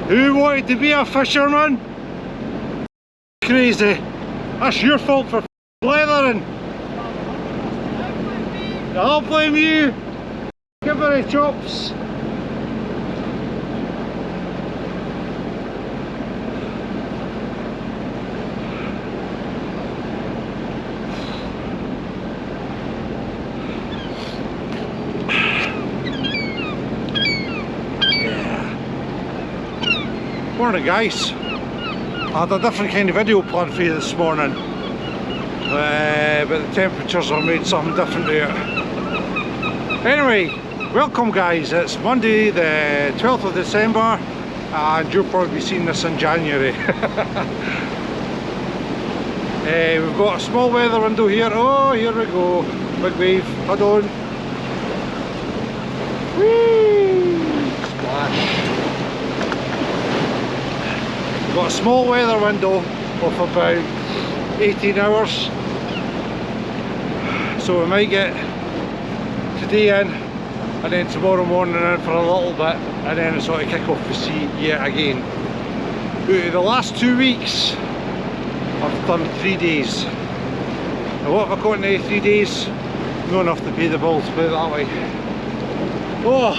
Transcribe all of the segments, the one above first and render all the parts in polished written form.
Who wanted to be a fisherman? Crazy. That's your fault for leathering. I'll blame you. Give her the chops. Morning guys. I had a different kind of video planned for you this morning, but the temperatures have made something different here. Anyway, welcome guys. It's Monday the 12th of December and you'll probably be seeing this in January. We've got a small weather window here. Oh, here we go. Big wave. Hold on. Whee! Splash. Got a small weather window of about 18 hours, so we might get today in and then tomorrow morning in for a little bit, and then it's sort of kick off the sea yet again. Out of the last 2 weeks I've done 3 days. Now what have I got in the 3 days? Not enough to pay the bills, put it that way. Oh,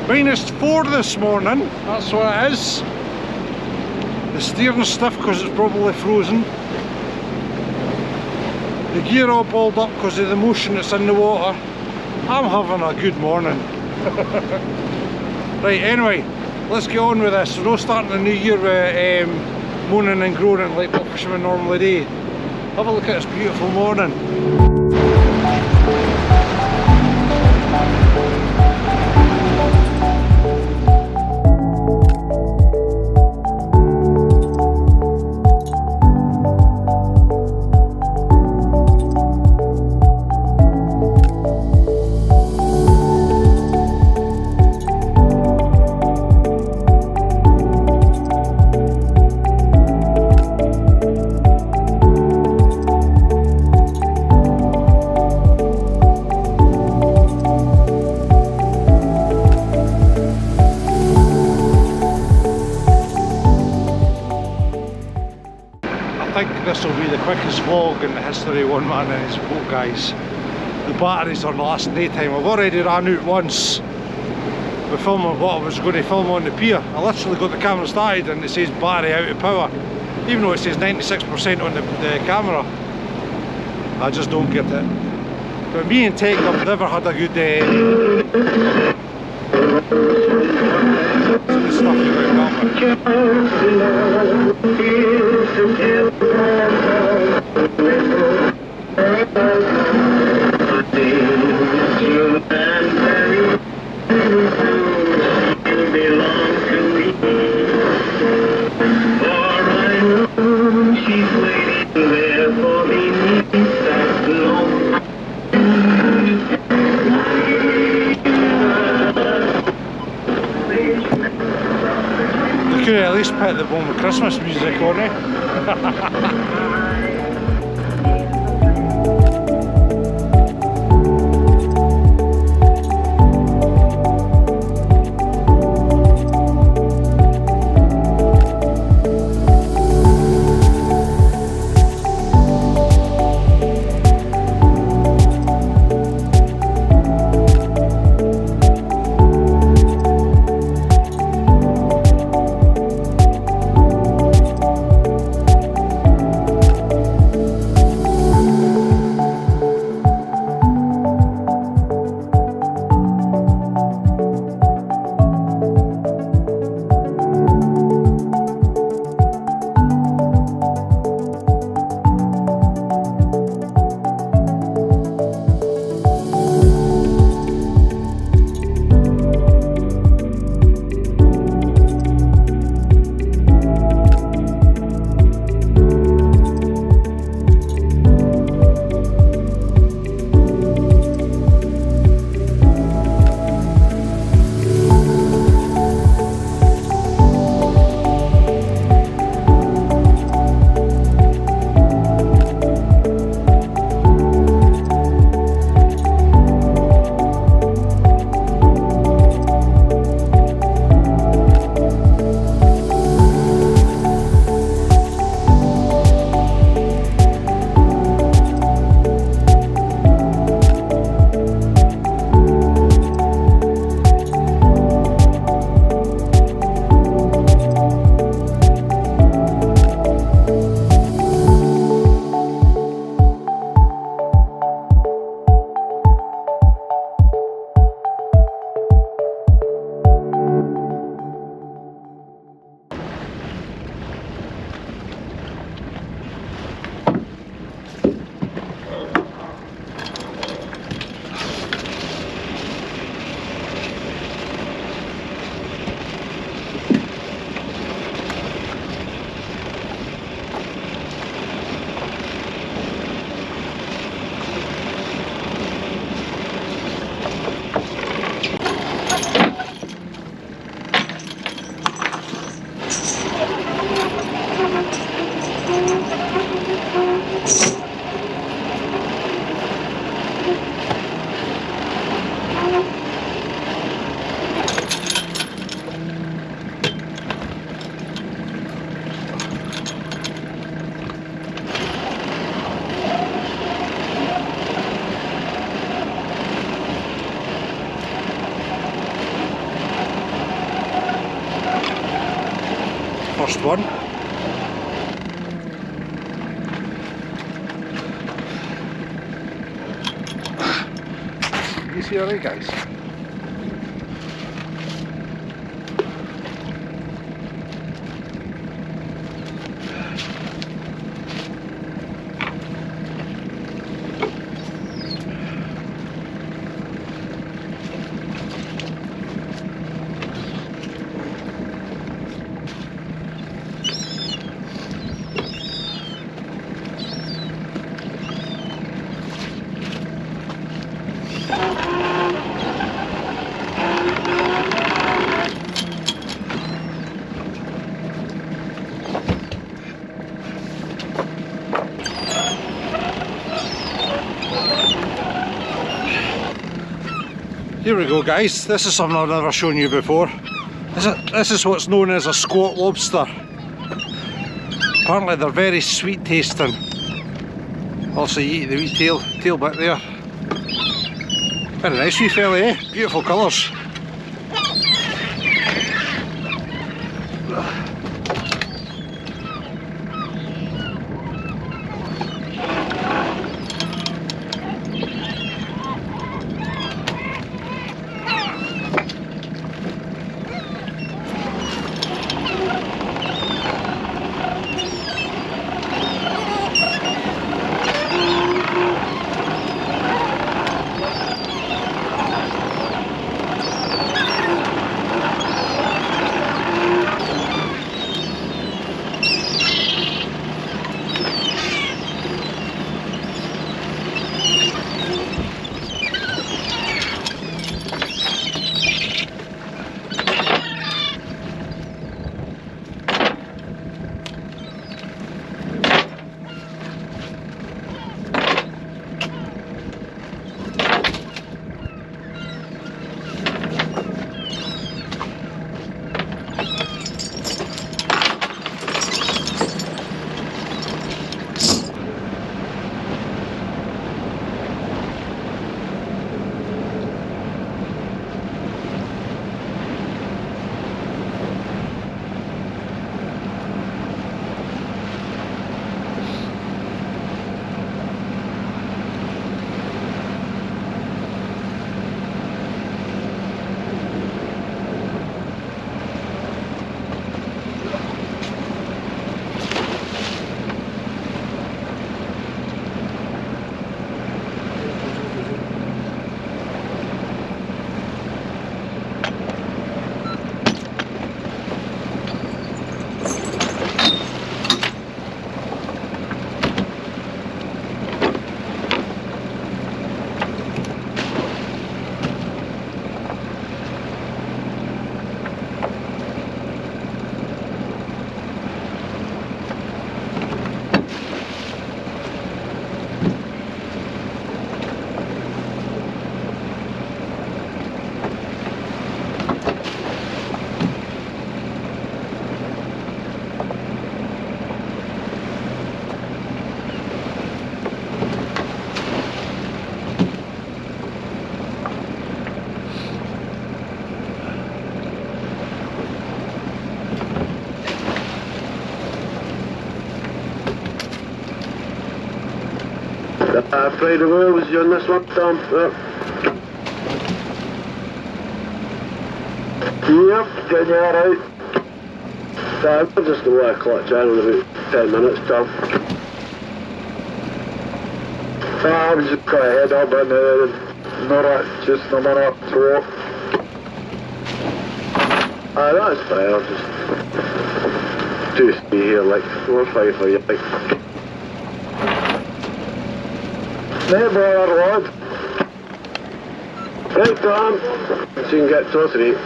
-4 this morning, that's what it is. The steering's stiff because it's probably frozen. The gear all balled up because of the motion that's in the water. I'm having a good morning. Right, anyway, let's get on with this. We're not starting the new year with moaning and groaning like what fishermen normally do. Have a look at this beautiful morning. I think this will be the quickest vlog in the history of one man and his boat, guys. The batteries are lasting daytime. I've already ran out once with filming what I was going to film on the pier. I literally got the camera started and it says battery out of power, even though it says 96% on the camera. I just don't get it. But me and Tech have never had a good day. Some stuff you got could at least put the one with Christmas music on it. first one. You see alright, guys? Here we go, guys. This is something I've never shown you before. This is what's known as a squat lobster. Apparently they're very sweet tasting. Also you eat the wee tail bit there. Very nice wee fella, eh? Beautiful colours. Friday where was you on this one, Tom? Yep, getting you alright. I'm just going to clutch in about 10 minutes, Tom. I was just going to head up in there and not just no more up through. That's fine, I'll just do stay here, like, we're fine for you, like. No bother, lad. Right, Tom, so you can get close to it.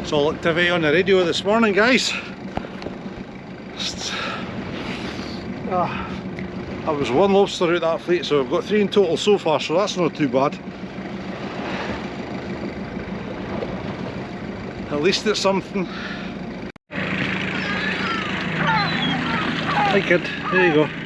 It's all activity on the radio this morning, guys. I was one lobster out that fleet, so I've got 3 in total so far, so that's not too bad. At least it's something. Hi kid, there you go.